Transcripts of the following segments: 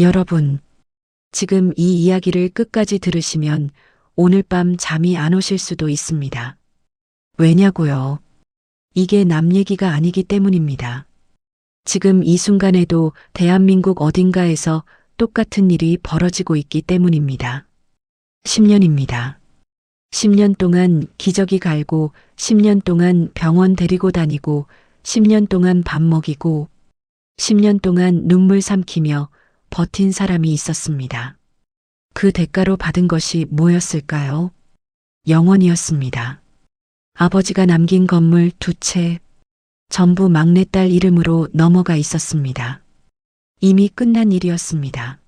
여러분, 지금 이 이야기를 끝까지 들으시면 오늘 밤 잠이 안 오실 수도 있습니다. 왜냐고요? 이게 남 얘기가 아니기 때문입니다. 지금 이 순간에도 대한민국 어딘가에서 똑같은 일이 벌어지고 있기 때문입니다. 10년입니다. 10년 동안 기저귀 갈고 10년 동안 병원 데리고 다니고 10년 동안 밥 먹이고 10년 동안 눈물 삼키며 버틴 사람이 있었습니다. 그 대가로 받은 것이 뭐였을까요? 영원이었습니다. 아버지가 남긴 건물 2채, 전부 막내딸 이름으로 넘어가 있었습니다. 이미 끝난 일이었습니다.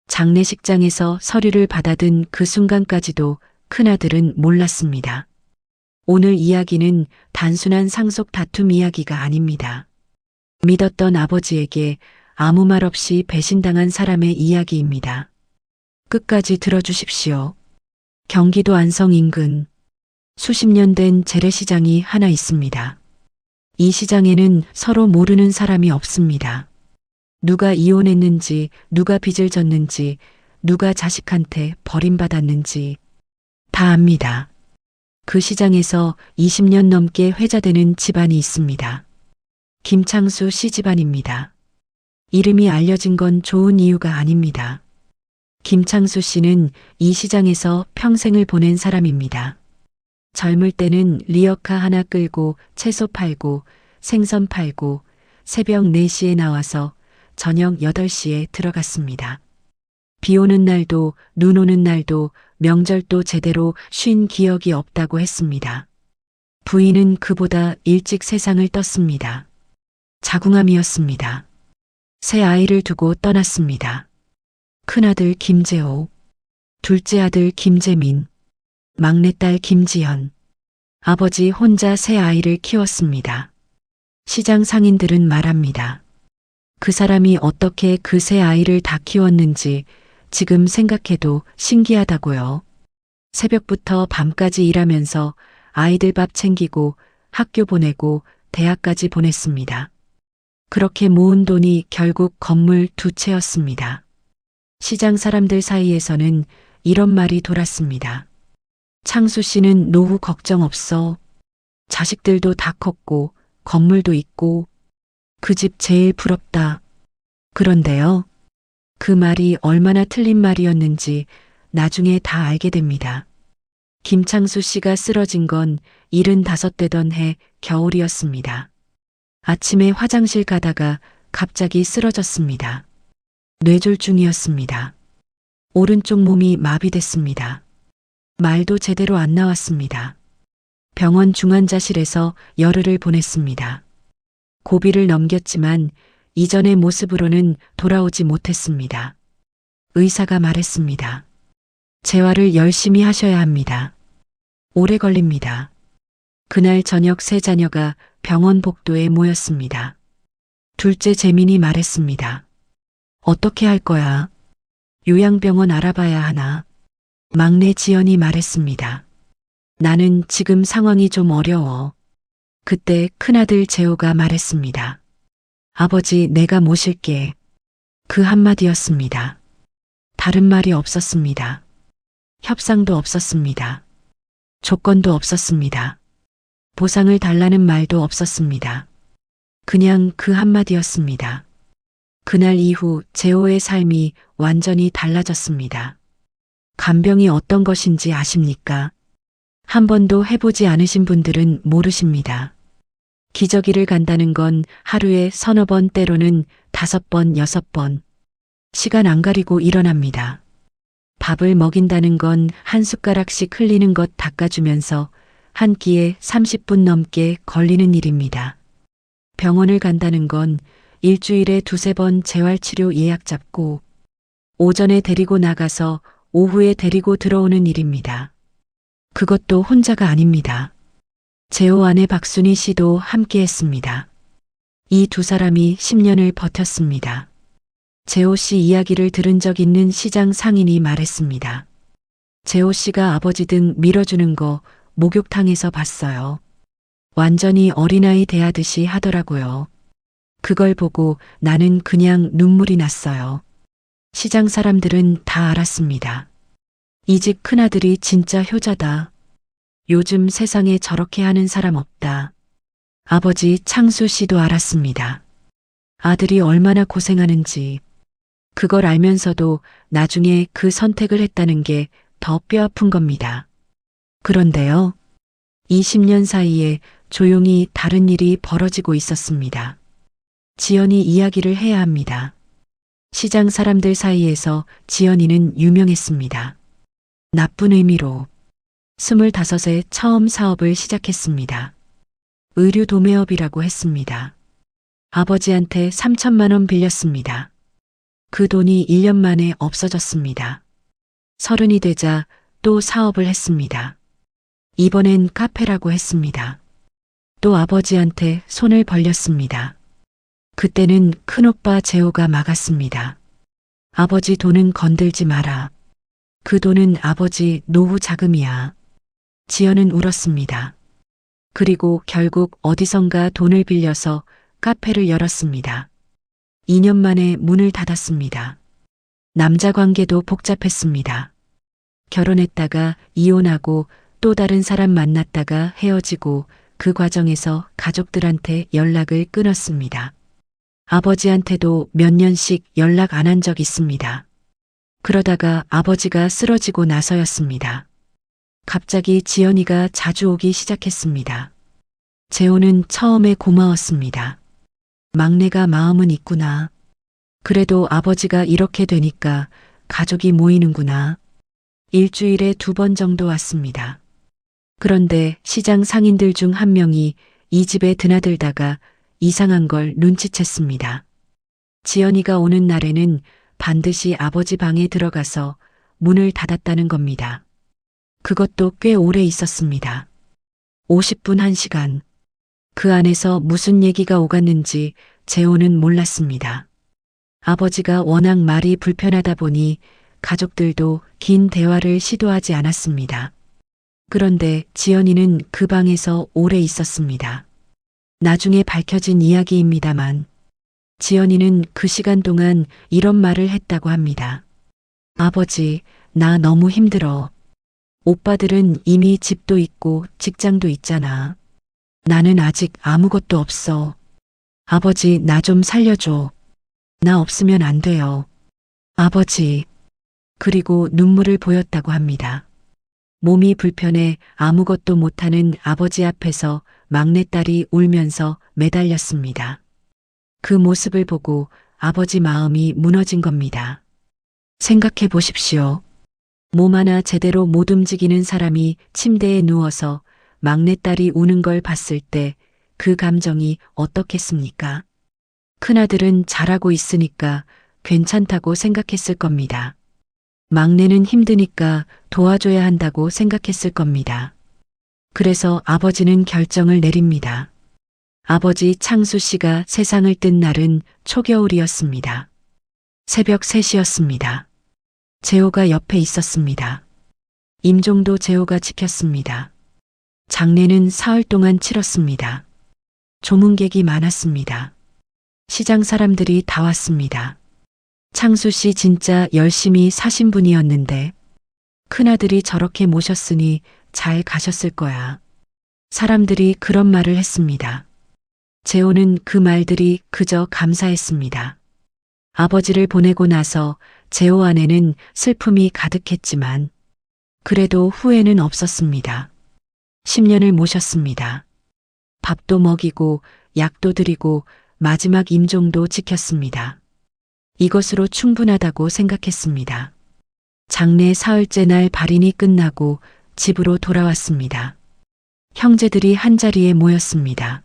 장례식장에서 서류를 받아든 그 순간까지도 큰아들은 몰랐습니다. 오늘 이야기는 단순한 상속 다툼 이야기가 아닙니다. 믿었던 아버지에게 아무 말 없이 배신당한 사람의 이야기입니다. 끝까지 들어주십시오. 경기도 안성 인근 수십 년 된 재래시장이 하나 있습니다. 이 시장에는 서로 모르는 사람이 없습니다. 누가 이혼했는지, 누가 빚을 졌는지, 누가 자식한테 버림받았는지 다 압니다. 그 시장에서 20년 넘게 회자되는 집안이 있습니다. 김창수 씨 집안입니다. 이름이 알려진 건 좋은 이유가 아닙니다. 김창수 씨는 이 시장에서 평생을 보낸 사람입니다. 젊을 때는 리어카 하나 끌고 채소 팔고 생선 팔고 새벽 4시에 나와서 저녁 8시에 들어갔습니다. 비 오는 날도 눈 오는 날도 명절도 제대로 쉰 기억이 없다고 했습니다. 부인은 그보다 일찍 세상을 떴습니다. 자궁암이었습니다. 새 아이를 두고 떠났습니다. 큰아들 김재호, 둘째 아들 김재민, 막내딸 김지연. 아버지 혼자 새 아이를 키웠습니다. 시장 상인들은 말합니다. 그 사람이 어떻게 그 새 아이를 다 키웠는지 지금 생각해도 신기하다고요. 새벽부터 밤까지 일하면서 아이들 밥 챙기고 학교 보내고 대학까지 보냈습니다. 그렇게 모은 돈이 결국 건물 2채였습니다. 시장 사람들 사이에서는 이런 말이 돌았습니다. 창수 씨는 노후 걱정 없어. 자식들도 다 컸고 건물도 있고 그 집 제일 부럽다. 그런데요. 그 말이 얼마나 틀린 말이었는지 나중에 다 알게 됩니다. 김창수 씨가 쓰러진 건 75되던 해 겨울이었습니다. 아침에 화장실 가다가 갑자기 쓰러졌습니다. 뇌졸중이었습니다. 오른쪽 몸이 마비됐습니다. 말도 제대로 안 나왔습니다. 병원 중환자실에서 열흘을 보냈습니다. 고비를 넘겼지만 이전의 모습으로는 돌아오지 못했습니다. 의사가 말했습니다. 재활을 열심히 하셔야 합니다. 오래 걸립니다. 그날 저녁 세 자녀가 병원 복도에 모였습니다. 둘째 재민이 말했습니다. 어떻게 할 거야? 요양병원 알아봐야 하나? 막내 지연이 말했습니다. 나는 지금 상황이 좀 어려워. 그때 큰아들 재호가 말했습니다. 아버지, 내가 모실게. 그 한마디였습니다. 다른 말이 없었습니다. 협상도 없었습니다. 조건도 없었습니다. 보상을 달라는 말도 없었습니다. 그냥 그 한마디였습니다. 그날 이후 재호의 삶이 완전히 달라졌습니다. 간병이 어떤 것인지 아십니까? 한 번도 해보지 않으신 분들은 모르십니다. 기저귀를 간다는 건 하루에 서너 번 때로는 5번, 6번. 시간 안 가리고 일어납니다. 밥을 먹인다는 건 한 숟가락씩 흘리는 것 닦아주면서 한 끼에 30분 넘게 걸리는 일입니다. 병원을 간다는 건 일주일에 2~3번 재활치료 예약 잡고 오전에 데리고 나가서 오후에 데리고 들어오는 일입니다. 그것도 혼자가 아닙니다. 재호 아내 박순희 씨도 함께 했습니다. 이 두 사람이 10년을 버텼습니다. 재호 씨 이야기를 들은 적 있는 시장 상인이 말했습니다. 재호 씨가 아버지 등 밀어주는 거 목욕탕에서 봤어요. 완전히 어린아이 대하듯이 하더라고요. 그걸 보고 나는 그냥 눈물이 났어요. 시장 사람들은 다 알았습니다. 이 집 큰아들이 진짜 효자다. 요즘 세상에 저렇게 하는 사람 없다. 아버지 창수 씨도 알았습니다. 아들이 얼마나 고생하는지. 그걸 알면서도 나중에 그 선택을 했다는 게 더 뼈아픈 겁니다. 그런데요. 20년 사이에 조용히 다른 일이 벌어지고 있었습니다. 지연이 이야기를 해야 합니다. 시장 사람들 사이에서 지연이는 유명했습니다. 나쁜 의미로 25에 처음 사업을 시작했습니다. 의류 도매업이라고 했습니다. 아버지한테 3천만 원 빌렸습니다. 그 돈이 1년 만에 없어졌습니다. 30이 되자 또 사업을 했습니다. 이번엔 카페라고 했습니다. 또 아버지한테 손을 벌렸습니다. 그때는 큰오빠 재호가 막았습니다. 아버지 돈은 건들지 마라. 그 돈은 아버지 노후 자금이야. 지연은 울었습니다. 그리고 결국 어디선가 돈을 빌려서 카페를 열었습니다. 2년 만에 문을 닫았습니다. 남자 관계도 복잡했습니다. 결혼했다가 이혼하고 또 다른 사람 만났다가 헤어지고 그 과정에서 가족들한테 연락을 끊었습니다. 아버지한테도 몇 년씩 연락 안 한 적 있습니다. 그러다가 아버지가 쓰러지고 나서였습니다. 갑자기 지연이가 자주 오기 시작했습니다. 재호는 처음에 고마웠습니다. 막내가 마음은 있구나. 그래도 아버지가 이렇게 되니까 가족이 모이는구나. 일주일에 2번 정도 왔습니다. 그런데 시장 상인들 중 한 명이 이 집에 드나들다가 이상한 걸 눈치챘습니다. 지연이가 오는 날에는 반드시 아버지 방에 들어가서 문을 닫았다는 겁니다. 그것도 꽤 오래 있었습니다. 50분 1시간. 그 안에서 무슨 얘기가 오갔는지 재호는 몰랐습니다. 아버지가 워낙 말이 불편하다 보니 가족들도 긴 대화를 시도하지 않았습니다. 그런데 지연이는 그 방에서 오래 있었습니다. 나중에 밝혀진 이야기입니다만 지연이는 그 시간 동안 이런 말을 했다고 합니다. 아버지, 나 너무 힘들어. 오빠들은 이미 집도 있고 직장도 있잖아. 나는 아직 아무것도 없어. 아버지, 나 좀 살려줘. 나 없으면 안 돼요. 아버지. 그리고 눈물을 보였다고 합니다. 몸이 불편해 아무것도 못하는 아버지 앞에서 막내딸이 울면서 매달렸습니다. 그 모습을 보고 아버지 마음이 무너진 겁니다. 생각해 보십시오. 몸 하나 제대로 못 움직이는 사람이 침대에 누워서 막내딸이 우는 걸 봤을 때 그 감정이 어떻겠습니까? 큰아들은 잘하고 있으니까 괜찮다고 생각했을 겁니다. 막내는 힘드니까 도와줘야 한다고 생각했을 겁니다. 그래서 아버지는 결정을 내립니다. 아버지 창수 씨가 세상을 뜬 날은 초겨울이었습니다. 새벽 3시였습니다. 재호가 옆에 있었습니다. 임종도 재호가 지켰습니다. 장례는 사흘 동안 치렀습니다. 조문객이 많았습니다. 시장 사람들이 다 왔습니다. 창수 씨 진짜 열심히 사신 분이었는데 큰아들이 저렇게 모셨으니 잘 가셨을 거야. 사람들이 그런 말을 했습니다. 재호는 그 말들이 그저 감사했습니다. 아버지를 보내고 나서 재호 안에는 슬픔이 가득했지만 그래도 후회는 없었습니다. 10년을 모셨습니다. 밥도 먹이고 약도 드리고 마지막 임종도 지켰습니다. 이것으로 충분하다고 생각했습니다. 장례 사흘째 날 발인이 끝나고 집으로 돌아왔습니다. 형제들이 한자리에 모였습니다.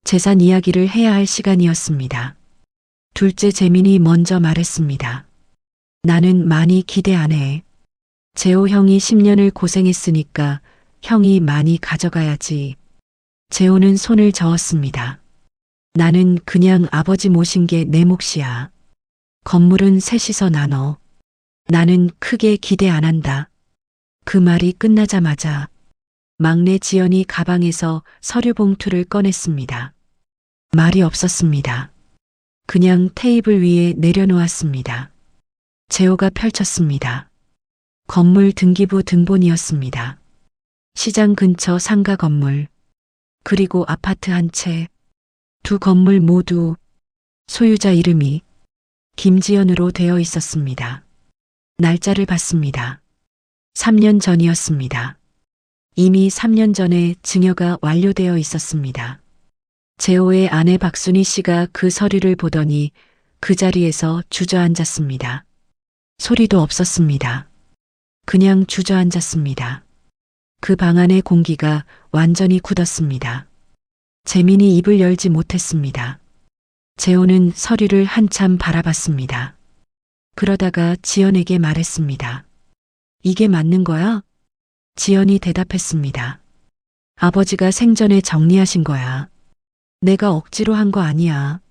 재산 이야기를 해야 할 시간이었습니다. 둘째 재민이 먼저 말했습니다. 나는 많이 기대 안 해. 재호 형이 10년을 고생했으니까 형이 많이 가져가야지. 재호는 손을 저었습니다. 나는 그냥 아버지 모신 게 내 몫이야. 건물은 셋이서 나눠. 나는 크게 기대 안 한다. 그 말이 끝나자마자 막내 지연이 가방에서 서류 봉투를 꺼냈습니다. 말이 없었습니다. 그냥 테이블 위에 내려놓았습니다. 재호가 펼쳤습니다. 건물 등기부 등본이었습니다. 시장 근처 상가 건물, 그리고 아파트 한 채, 두 건물 모두 소유자 이름이 김지연으로 되어 있었습니다. 날짜를 봤습니다. 3년 전이었습니다. 이미 3년 전에 증여가 완료되어 있었습니다. 재호의 아내 박순희 씨가 그 서류를 보더니 그 자리에서 주저앉았습니다. 소리도 없었습니다. 그냥 주저앉았습니다. 그 방 안의 공기가 완전히 굳었습니다. 재민이 입을 열지 못했습니다. 재호는 서류를 한참 바라봤습니다. 그러다가 지연에게 말했습니다. 이게 맞는 거야? 지연이 대답했습니다. 아버지가 생전에 정리하신 거야. 내가 억지로 한 거 아니야.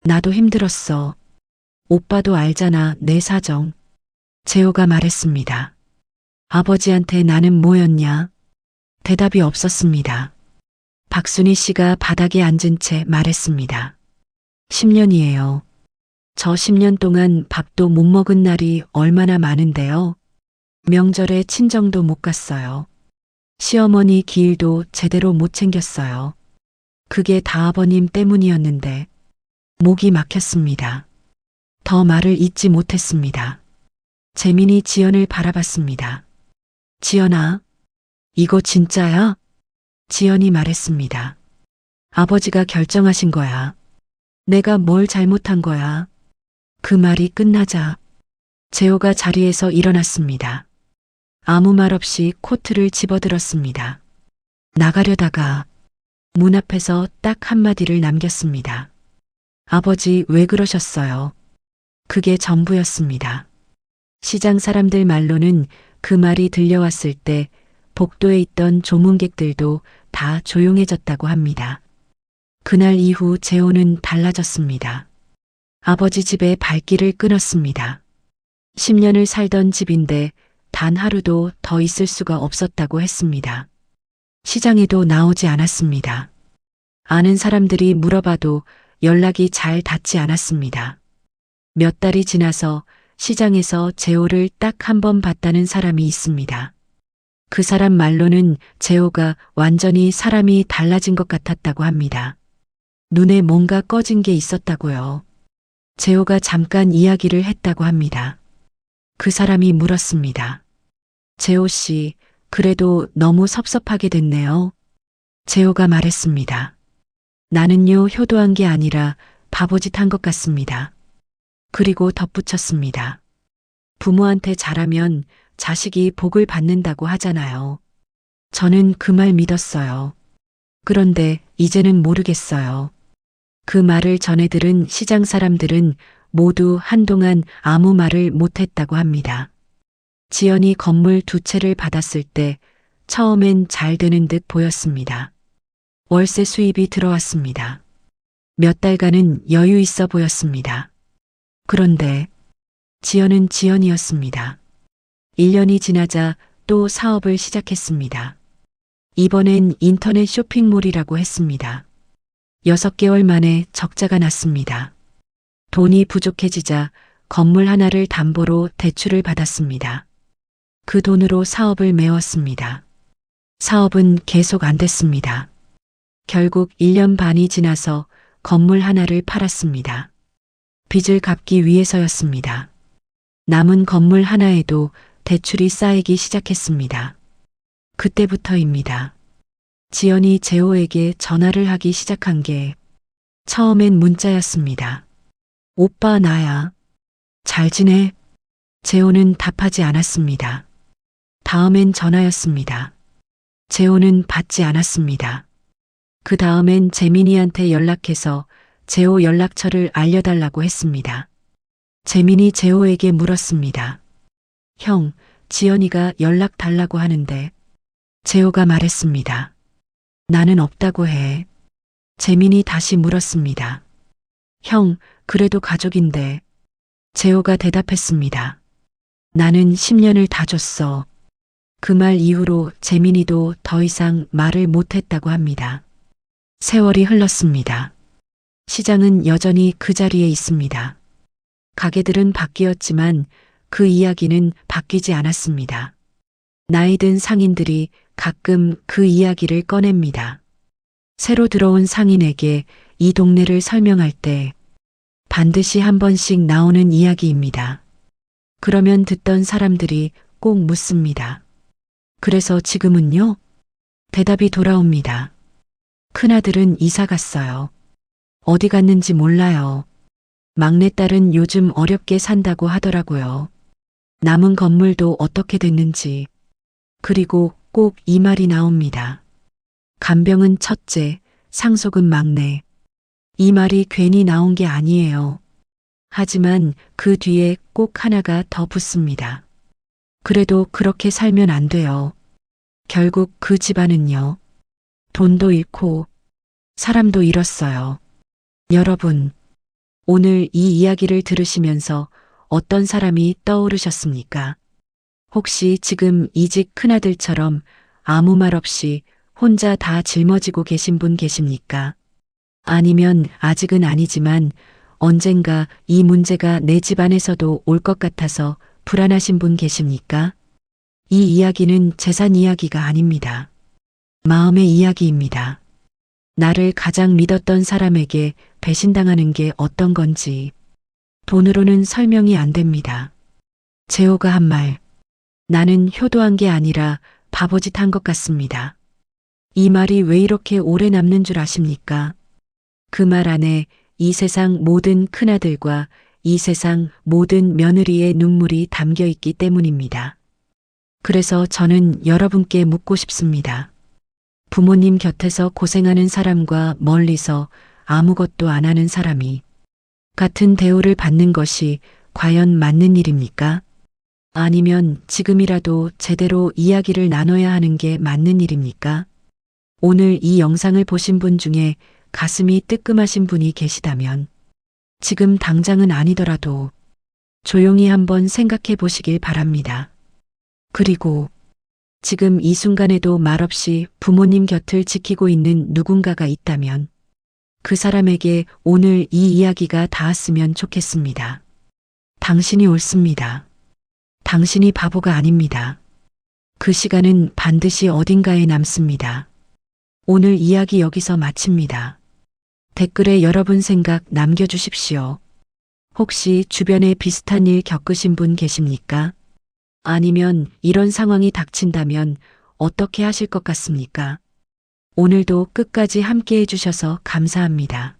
나도 힘들었어. 오빠도 알잖아, 내 사정. 재호가 말했습니다. 아버지한테 나는 뭐였냐? 대답이 없었습니다. 박순희 씨가 바닥에 앉은 채 말했습니다. 10년이에요. 저 10년 동안 밥도 못 먹은 날이 얼마나 많은데요. 명절에 친정도 못 갔어요. 시어머니 기일도 제대로 못 챙겼어요. 그게 다 아버님 때문이었는데 목이 막혔습니다. 더 말을 잇지 못했습니다. 재민이 지연을 바라봤습니다. 지연아, 이거 진짜야? 지연이 말했습니다. 아버지가 결정하신 거야. 내가 뭘 잘못한 거야. 그 말이 끝나자 재호가 자리에서 일어났습니다. 아무 말 없이 코트를 집어들었습니다. 나가려다가 문 앞에서 딱 한마디를 남겼습니다. 아버지 왜 그러셨어요? 그게 전부였습니다. 시장 사람들 말로는 그 말이 들려왔을 때 복도에 있던 조문객들도 다 조용해졌다고 합니다. 그날 이후 재호는 달라졌습니다. 아버지 집에 발길을 끊었습니다. 10년을 살던 집인데 단 하루도 더 있을 수가 없었다고 했습니다. 시장에도 나오지 않았습니다. 아는 사람들이 물어봐도 연락이 잘 닿지 않았습니다. 몇 달이 지나서 시장에서 재호를 딱 한 번 봤다는 사람이 있습니다. 그 사람 말로는 재호가 완전히 사람이 달라진 것 같았다고 합니다. 눈에 뭔가 꺼진 게 있었다고요. 재호가 잠깐 이야기를 했다고 합니다. 그 사람이 물었습니다. 재호 씨, 그래도 너무 섭섭하게 됐네요. 재호가 말했습니다. 나는요, 효도한 게 아니라 바보짓 한 것 같습니다. 그리고 덧붙였습니다. 부모한테 잘하면 자식이 복을 받는다고 하잖아요. 저는 그 말 믿었어요. 그런데 이제는 모르겠어요. 그 말을 전해 들은 시장 사람들은 모두 한동안 아무 말을 못했다고 합니다. 지연이 건물 2채를 받았을 때 처음엔 잘 되는 듯 보였습니다. 월세 수입이 들어왔습니다. 몇 달간은 여유 있어 보였습니다. 그런데 지연은 지연이었습니다. 1년이 지나자 또 사업을 시작했습니다. 이번엔 인터넷 쇼핑몰이라고 했습니다. 6개월 만에 적자가 났습니다. 돈이 부족해지자 건물 하나를 담보로 대출을 받았습니다. 그 돈으로 사업을 메웠습니다. 사업은 계속 안 됐습니다. 결국 1년 반이 지나서 건물 하나를 팔았습니다. 빚을 갚기 위해서였습니다. 남은 건물 하나에도 대출이 쌓이기 시작했습니다. 그때부터입니다. 지연이 재호에게 전화를 하기 시작한 게 처음엔 문자였습니다. 오빠 나야. 잘 지내? 재호는 답하지 않았습니다. 다음엔 전화였습니다. 재호는 받지 않았습니다. 그 다음엔 재민이한테 연락해서 재호 연락처를 알려달라고 했습니다. 재민이 재호에게 물었습니다. 형, 지연이가 연락 달라고 하는데. 재호가 말했습니다. 나는 없다고 해. 재민이 다시 물었습니다. 형, 그래도 가족인데. 재호가 대답했습니다. 나는 10년을 다 줬어. 그 말 이후로 재민이도 더 이상 말을 못했다고 합니다. 세월이 흘렀습니다. 시장은 여전히 그 자리에 있습니다. 가게들은 바뀌었지만 그 이야기는 바뀌지 않았습니다. 나이 든 상인들이 가끔 그 이야기를 꺼냅니다. 새로 들어온 상인에게 이 동네를 설명할 때 반드시 한 번씩 나오는 이야기입니다. 그러면 듣던 사람들이 꼭 묻습니다. 그래서 지금은요? 대답이 돌아옵니다. 큰아들은 이사 갔어요. 어디 갔는지 몰라요. 막내딸은 요즘 어렵게 산다고 하더라고요. 남은 건물도 어떻게 됐는지. 그리고 꼭 이 말이 나옵니다. 간병은 첫째, 상속은 막내. 이 말이 괜히 나온 게 아니에요. 하지만 그 뒤에 꼭 하나가 더 붙습니다. 그래도 그렇게 살면 안 돼요. 결국 그 집안은요. 돈도 잃고 사람도 잃었어요. 여러분, 오늘 이 이야기를 들으시면서 어떤 사람이 떠오르셨습니까? 혹시 지금 이 집 큰아들처럼 아무 말 없이 혼자 다 짊어지고 계신 분 계십니까? 아니면 아직은 아니지만 언젠가 이 문제가 내 집안에서도 올 것 같아서 불안하신 분 계십니까? 이 이야기는 재산 이야기가 아닙니다. 마음의 이야기입니다. 나를 가장 믿었던 사람에게 배신당하는 게 어떤 건지 돈으로는 설명이 안 됩니다. 재호가 한 말, 나는 효도한 게 아니라 바보짓 한 것 같습니다. 이 말이 왜 이렇게 오래 남는 줄 아십니까? 그 말 안에 이 세상 모든 큰아들과 이 세상 모든 며느리의 눈물이 담겨 있기 때문입니다. 그래서 저는 여러분께 묻고 싶습니다. 부모님 곁에서 고생하는 사람과 멀리서 아무것도 안 하는 사람이 같은 대우를 받는 것이 과연 맞는 일입니까? 아니면 지금이라도 제대로 이야기를 나눠야 하는 게 맞는 일입니까? 오늘 이 영상을 보신 분 중에 가슴이 뜨끔하신 분이 계시다면 지금 당장은 아니더라도 조용히 한번 생각해 보시길 바랍니다. 그리고 지금 이 순간에도 말없이 부모님 곁을 지키고 있는 누군가가 있다면 그 사람에게 오늘 이 이야기가 닿았으면 좋겠습니다. 당신이 옳습니다. 당신이 바보가 아닙니다. 그 시간은 반드시 어딘가에 남습니다. 오늘 이야기 여기서 마칩니다. 댓글에 여러분 생각 남겨주십시오. 혹시 주변에 비슷한 일 겪으신 분 계십니까? 아니면 이런 상황이 닥친다면 어떻게 하실 것 같습니까? 오늘도 끝까지 함께 해주셔서 감사합니다.